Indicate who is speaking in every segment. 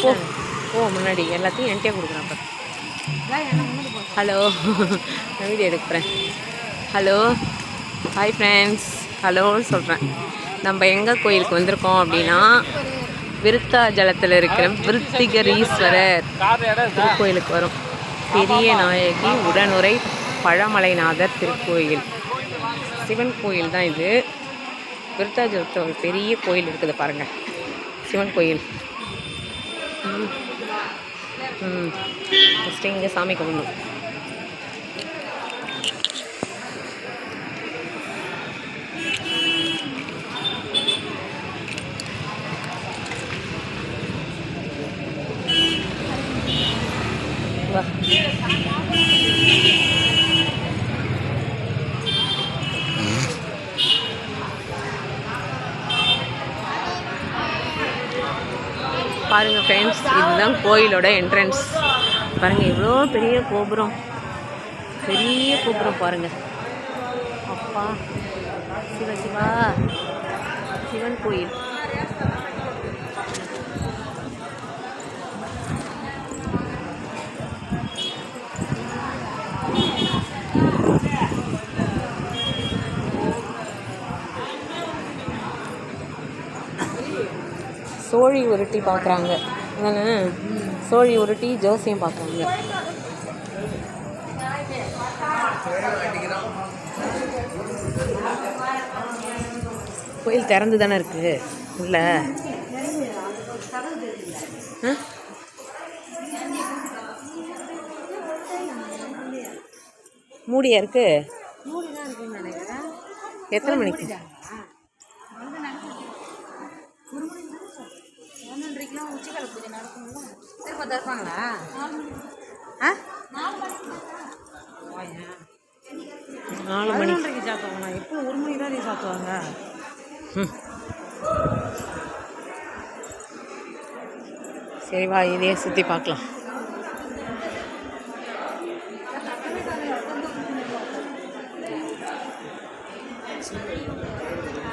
Speaker 1: போ ஓ முன்னாடி எல்லாத்தையும் என்கிட்டே கொடுக்குறேன். அப்போ ஹலோ, நான் வீடியோ எடுக்கிறேன். ஹலோ, ஹாய் ஃப்ரெண்ட்ஸ், ஹலோன்னு சொல்கிறேன். நம்ம எங்கே கோயிலுக்கு வந்திருக்கோம் அப்படின்னா, விருத்தாஜலத்தில் இருக்கிற விருத்திகரீஸ்வரர் திருக்கோயிலுக்கு வரும். பெரிய நாயகி உடனுரை பழமலைநாதர் திருக்கோயில், சிவன் கோயில் தான் இது. விருத்தாஜலத்தில் ஒரு பெரிய கோயில் இருக்குது பாருங்கள், சிவன் கோயில். ஃபஸ்ட்டு இங்கே சாமி கும்பிடணும். வா, பாருங்கள் ஃப்ரெண்ட்ஸ், இதுதான் கோயிலோட என்ட்ரன்ஸ். பாருங்கள் எவ்வளோ பெரிய கோபுரம், பெரிய கோபுரம் பாருங்கள். அப்பா சிவ சிவா, சிவன் கோயில். சோழி உருட்டி பார்க்குறாங்க அதானே, சோழி உருட்டி ஜோசியம் பார்க்குறாங்க. கோயில் திறந்து தானே இருக்குது உள்ள. மூடியா இருக்கு? எத்தனை மணிக்கு? 4 மணிக்கு சாத்துவாங்க. இப்போ 1 மணிக்கு தான் சாத்துவாங்க. சரி வா, இதையே சுற்றி பார்க்கலாம்.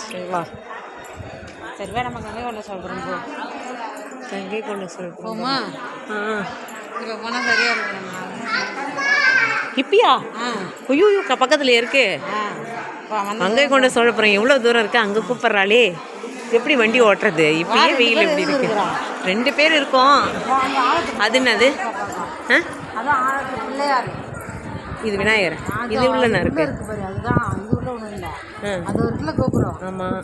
Speaker 1: சரி வா, சரி வா, நம்ம கங்கை கொண்ட சொல்கிறோம். போ, கங்கை கொண்ட சொல்கிறோமா? இப்போ போனால் சரியாக இருக்கும். இப்பயா? ஐயோ, பக்கத்தில் இருக்கு. கங்கை கொண்ட சோழபுரம் எவ்வளோ தூரம் இருக்குது, அங்கே கூப்பிட்றாளே. எப்படி வண்டி ஓட்டுறது? இப்பயே வெயில் எப்படி இருக்கு? 2 பேர் இருக்கோம். அது என்னது? இது விநாயகர். இது உள்ள இருக்கு. ஆமாம்,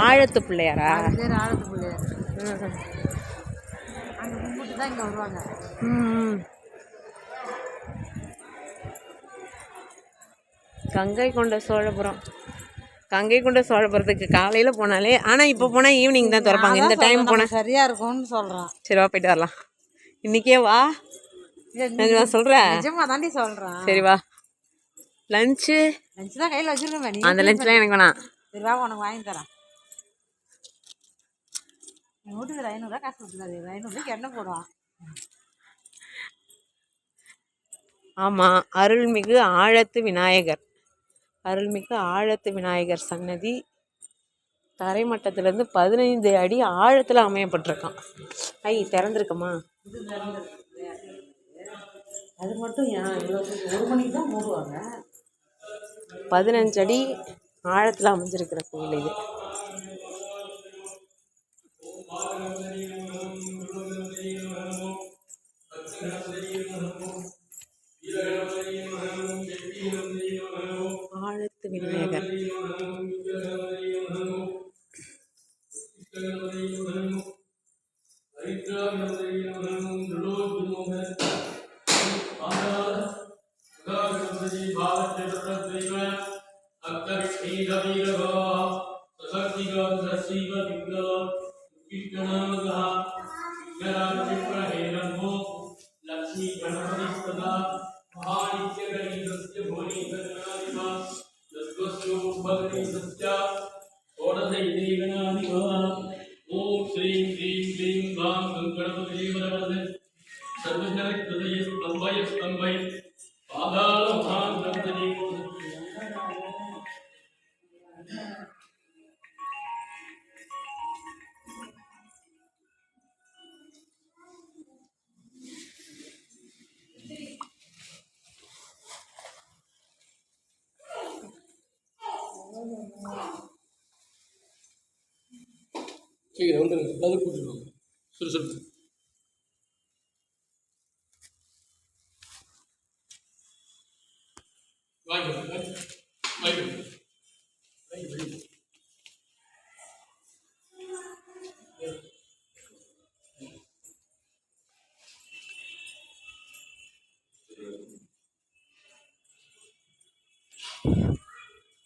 Speaker 1: ஆழத்து பிள்ளையாரா? கங்கை கொண்ட சோழபுரம். கங்கை கொண்ட சோழபுரத்துக்கு காலையில் போனாலே, ஆனால் இப்போ போனால் ஈவினிங் தான் திறப்பாங்க. இந்த டைம் போனால் சரியாக இருக்கும்னு சொல்கிறேன். சரி வா, போய்ட்டு வரலாம். இன்றைக்கே வா, நான் சொல்கிறேன். நிஜமாக தாண்டி சொல்கிறேன். சரி வா. லஞ்சு தான் கையில் வச்சுருக்கேன். அந்த லஞ்செலாம் எனக்கு வேணாம். சரி வா, உனக்கு வாங்கி தரேன். எங்கள் வீட்டுக்கு 500 காசு கொடுத்துருக்காது. 500 எண்ணெய் போடுவான். ஆமாம், அருள்மிகு ஆழத்து விநாயகர். அருள்மிகு ஆழத்து விநாயகர் சன்னதி தரைமட்டத்திலேருந்து 15 அடி ஆழத்தில் அமையப்பட்டிருக்கான். திறந்துருக்கமா? அது மட்டும் ஏன் 1 மணிக்கு தான் மூடுவாங்க. 15 அடி ஆழத்தில் அமைஞ்சிருக்கிற கோயில் இது. ஆழத்து விநாயகர்.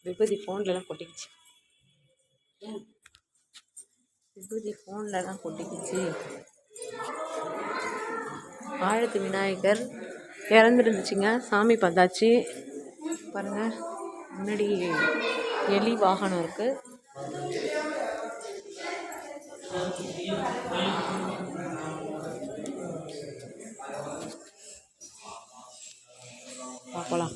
Speaker 1: விபூதி ஃபோன்லலாம் கொட்டிக்கிச்சு. விபூதி ஃபோன்லலாம் கொட்டிக்கிச்சு. ஆழத்து விநாயகர் இறந்துருந்துச்சுங்க. சாமி பார்த்தாச்சு. பாருங்கள், முன்னாடி எலி வாகனம் இருக்குது. பார்க்கலாம்.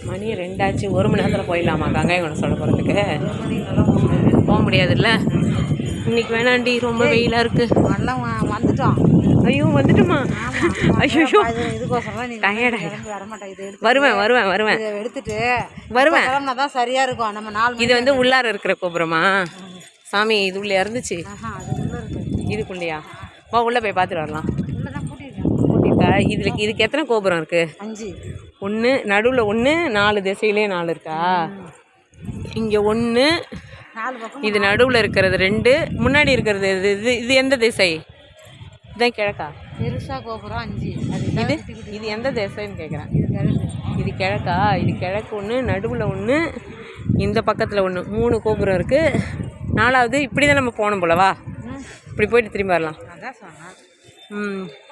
Speaker 1: மணி 2 ஆச்சு. 1 மணி நேரத்தில் போயிடலாமா கங்கை கொண்ட சொல்ல போகிறதுக்கு? போக முடியாதுல்ல. இன்னைக்கு வேணாண்டி, ரொம்ப வெயிலாக இருக்குது.
Speaker 2: வந்துட்டோம்.
Speaker 1: ஐயோ வந்துட்டுமா? ஐயோ வருவேன் வருவேன் வருவேன்
Speaker 2: எடுத்துட்டு
Speaker 1: வருவேன்.
Speaker 2: தான் சரியா இருக்கும். நம்ம 4
Speaker 1: இது வந்து உள்ளார இருக்கிற கோபுரமா? சாமி இது உள்ளே இருந்துச்சு. இதுக்குள்ளையா? வா உள்ளே போய் பார்த்துட்டு வரலாம். கூட்டியிருக்கா? இதுக்கு எத்தனை கோபுரம் இருக்கு?
Speaker 2: 5.
Speaker 1: 1 நடுவில் 1, 4 திசையிலே 4 இருக்கா? இங்கே 1, இது நடுவில் இருக்கிறது 2, முன்னாடி இருக்கிறது இது எந்த திசை? இதுதான் கிழக்கா?
Speaker 2: பெருசா கோபுரம் 5.
Speaker 1: இது எந்த திசைன்னு கேட்குறேன். இது கிழக்கா? இது கிழக்கு 1, நடுவில் 1, இந்த பக்கத்தில் 1, 3 கோபுரம் இருக்குது. 4வது இப்படி தான் நம்ம போகணும் போலவா? இப்படி போயிட்டு திரும்பி வரலாம்.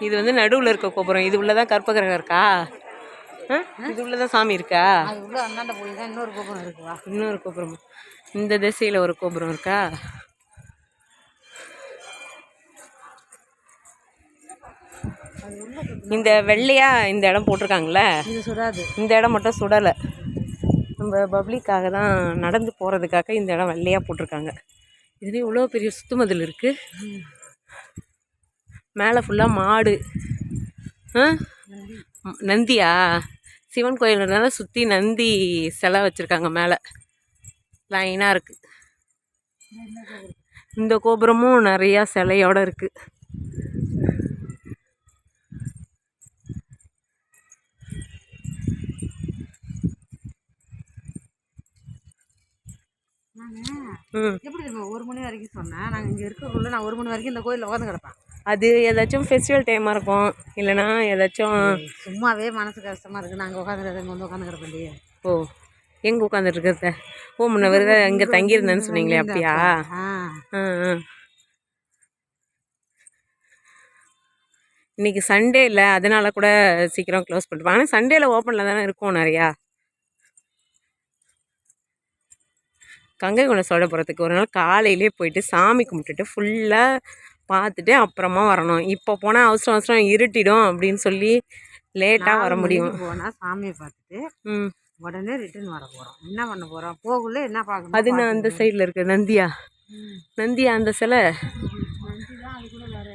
Speaker 1: இது வந்து நடுவில் இருக்க கோபுரம். இது உள்ளதான் கற்பகிரகம் இருக்கா? இது உள்ளதான் சாமி இருக்கா?
Speaker 2: இன்னொரு கோபுரம் இருக்குவா?
Speaker 1: இன்னொரு கோபுரம் இந்த திசையில் ஒரு கோபுரம் இருக்கா? இந்த வெள்ளையா இந்த இடம் போட்டிருக்காங்களே,
Speaker 2: இது சுடாது.
Speaker 1: இந்த இடம் மட்டும் சுடலை. நம்ம பப்ளிக்காக தான் நடந்து போகிறதுக்காக இந்த இடம் வெள்ளையாக போட்டிருக்காங்க. இதுலேயே இவ்வளோ பெரிய சுத்துமதில் இருக்குது. மேலே ஃபுல்லாக மாடு. நந்தியா? சிவன் கோயில்னால சுற்றி நந்தி சிலை வச்சுருக்காங்க. மேலே லைனாக இருக்குது. இந்த கோபுரமும் நிறையா சிலையோடு இருக்குது.
Speaker 2: எப்படி 1 மணி வரைக்கும் சொன்னேன். நாங்கள் இங்கே இருக்கக்குள்ள நான் 1 மணி வரைக்கும் இந்த கோயிலில் உட்காந்து கிடப்பேன்.
Speaker 1: அது ஏதாச்சும் ஃபெஸ்டிவல் டைமாக இருக்கும், இல்லைனா ஏதாச்சும்
Speaker 2: சும்மாவே மனசு கஷ்டமாக இருக்குது. நாங்கள் உட்காந்துருக்கோம், இங்கே வந்து உட்காந்து கிடப்பேன்.
Speaker 1: ஓ, எங்கே உட்காந்துருக்கிறத? ஓ, முன்ன வருத இங்கே தங்கியிருந்தேன்னு சொன்னீங்களே, அப்படியா? இன்னைக்கு சண்டே இல்லை, அதனால கூட சீக்கிரம் க்ளோஸ் பண்ணிருப்பாங்க. ஆனால் சண்டேல ஓப்பனில் தானே இருக்கும் நிறையா. கங்கை கொண்ட சோழபுரத்துக்கு ஒரு நாள் காலையிலே போயிட்டு சாமி கும்பிட்டுட்டு ஃபுல்லாக பார்த்துட்டு அப்புறமா வரணும். இப்போ போனால் அவசரம் அவசரம் இருட்டிடும் அப்படின்னு சொல்லி லேட்டாக வர முடியும்.
Speaker 2: போனால் சாமியை பார்த்துட்டு உடனே ரிட்டர்ன் வர போகிறோம். என்ன பண்ண போகிறோம்? போகல என்ன பார்க்கணும்?
Speaker 1: அது நான் அந்த சைடில் இருக்குது. நந்தியா? நந்தியா அந்த சிலை?
Speaker 2: நந்தி தான். அது கூட வேறு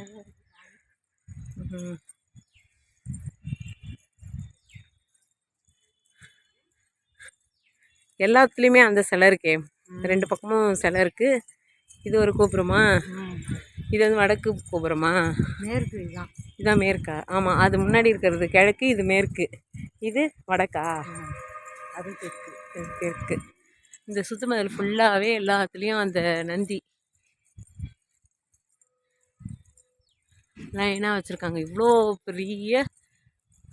Speaker 1: எல்லாத்துலேயுமே அந்த சிலை இருக்கே. 2 பக்கமும் சிலை இருக்குது. இது ஒரு கோபுரமா? இது வந்து வடக்கு கோபுரமா?
Speaker 2: மேற்கு. இதுதான்.
Speaker 1: இதுதான் மேற்கா? ஆமாம், அது முன்னாடி இருக்கிறது கிழக்கு, இது மேற்கு, இது வடக்கா?
Speaker 2: அது தெற்கு.
Speaker 1: தெற்கு. இந்த சுத்துமதில் ஃபுல்லாகவே எல்லாத்துலேயும் அந்த நந்தி லைனாக வச்சுருக்காங்க. இவ்வளோ பெரிய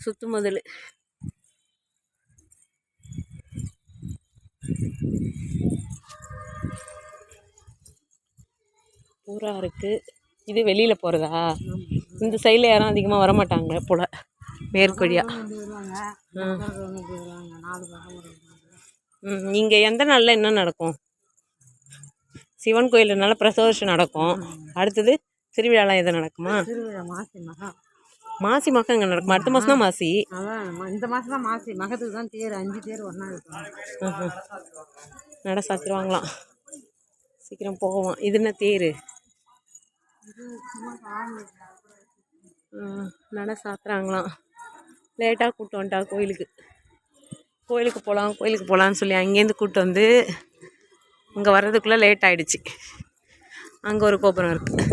Speaker 1: சுத்துமதில். பூரா இருக்குது. இது வெளியில் போகிறதா? இந்த சைடில் யாரும் அதிகமாக வரமாட்டாங்க போல், மேற்கொழியாக. இங்கே எந்த நாளில் என்ன நடக்கும்? சிவன் கோயிலுனால பிரசோஷம் நடக்கும். அடுத்தது திருவிழாலாம் எதுவும் நடக்குமா?
Speaker 2: திருவிழா மாசி மகம்.
Speaker 1: மாசி மகம் இங்கே நடக்குமா? அடுத்த மாதம் தான் மாசி.
Speaker 2: அதான் இந்த மாதம் தான் மாசி மகத்துக்கு தான் தேர். 5 தேர் ஒன்றா இருக்கும்.
Speaker 1: நட சாத்திடுவாங்களாம். சீக்கிரம் போவோம். இது என்ன தேர்? நட சாத்துறாங்களாம். லேட்டாக கூப்பிட்டு வந்துட்டா கோயிலுக்கு போகலான்னு சொல்லி அங்கேருந்து கூப்பிட்டு வந்து இங்கே வர்றதுக்குள்ளே லேட் ஆகிடுச்சு. அங்கே ஒரு கோபுரம் இருக்குது.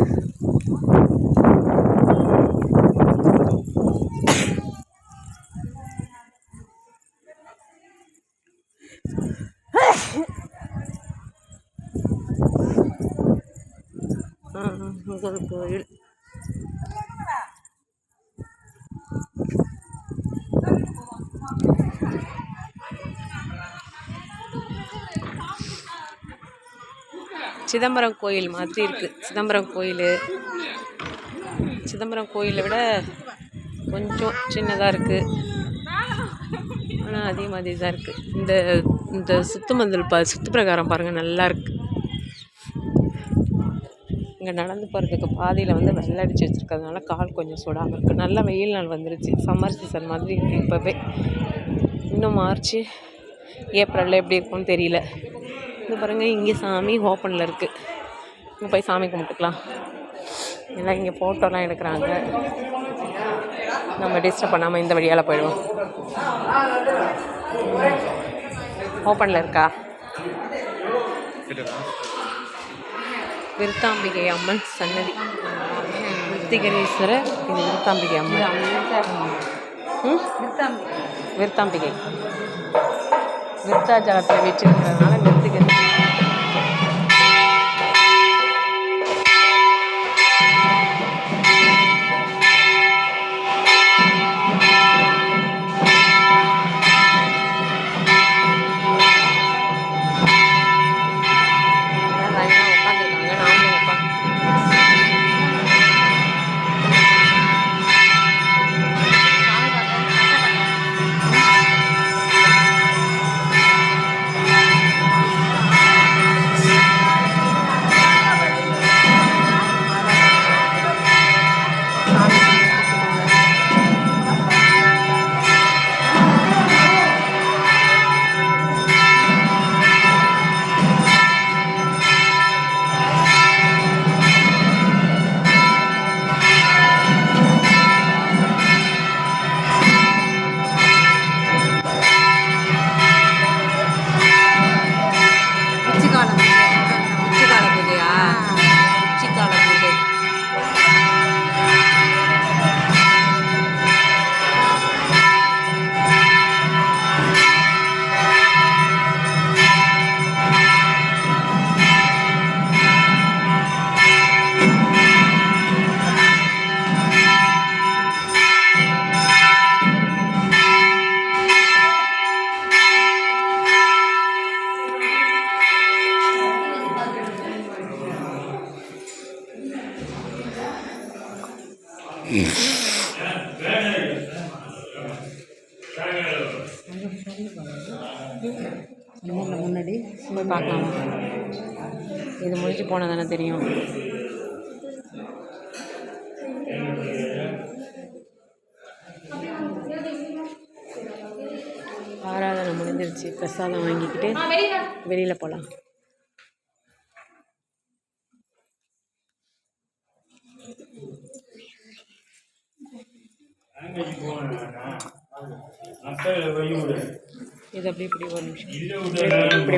Speaker 1: ஒரு கோயில். சிதம்பரம் கோயில் மாதிரி இருக்குது. சிதம்பரம் கோயிலை விட கொஞ்சம் சின்னதாக இருக்குது. ஆனால் அதே மாதிரி தான் இருக்குது. இந்த சுத்து பிரகாரம் பாருங்கள், நல்லா இருக்குது. இங்கே நடந்து போகிறதுக்கு பாதையில் வந்து வெள்ளை அடித்து வச்சுருக்கிறதுனால கால் கொஞ்சம் சுடாமல் இருக்குது. நல்ல வெயில் நாள் வந்துருச்சு. சம்மர் சீசன் மாதிரி இருக்குது இப்போவே. இன்னும் மார்ச் ஏப்ரலில் எப்படி இருக்கும்னு தெரியல. இது பாருங்கள், இங்கே சாமி ஓப்பனில் இருக்குது. இங்கே போய் சாமி கும்பிட்டுக்கலாம். எல்லாம் இங்கே ஃபோட்டோலாம் எடுக்கிறாங்க. நம்ம டிஸ்டர்ப் பண்ணாமல் இந்த வழியால் போயிடுவோம். ஓப்பனில் இருக்கா? விருத்தாம்பிகை அம்மன் சன்னதி. விருத்திகரீஸ்வரர், இது விருத்தாம்பிகை அம்மன். விருத்தாம்பிகை விருத்தாச்சலத்தில் வச்சுருக்கிறதுனால விருத்திகரி. முன்னாடி போய் பார்க்கலாமா? இது முடிஞ்சு போனால் தானே தெரியும். ஆராதனை முடிஞ்சிருச்சு. பிரசாதம் வாங்கிக்கிட்டு வெளியில் போகலாம். இது அப்படி இப்படி ஒரு நிமிஷம் இப்படி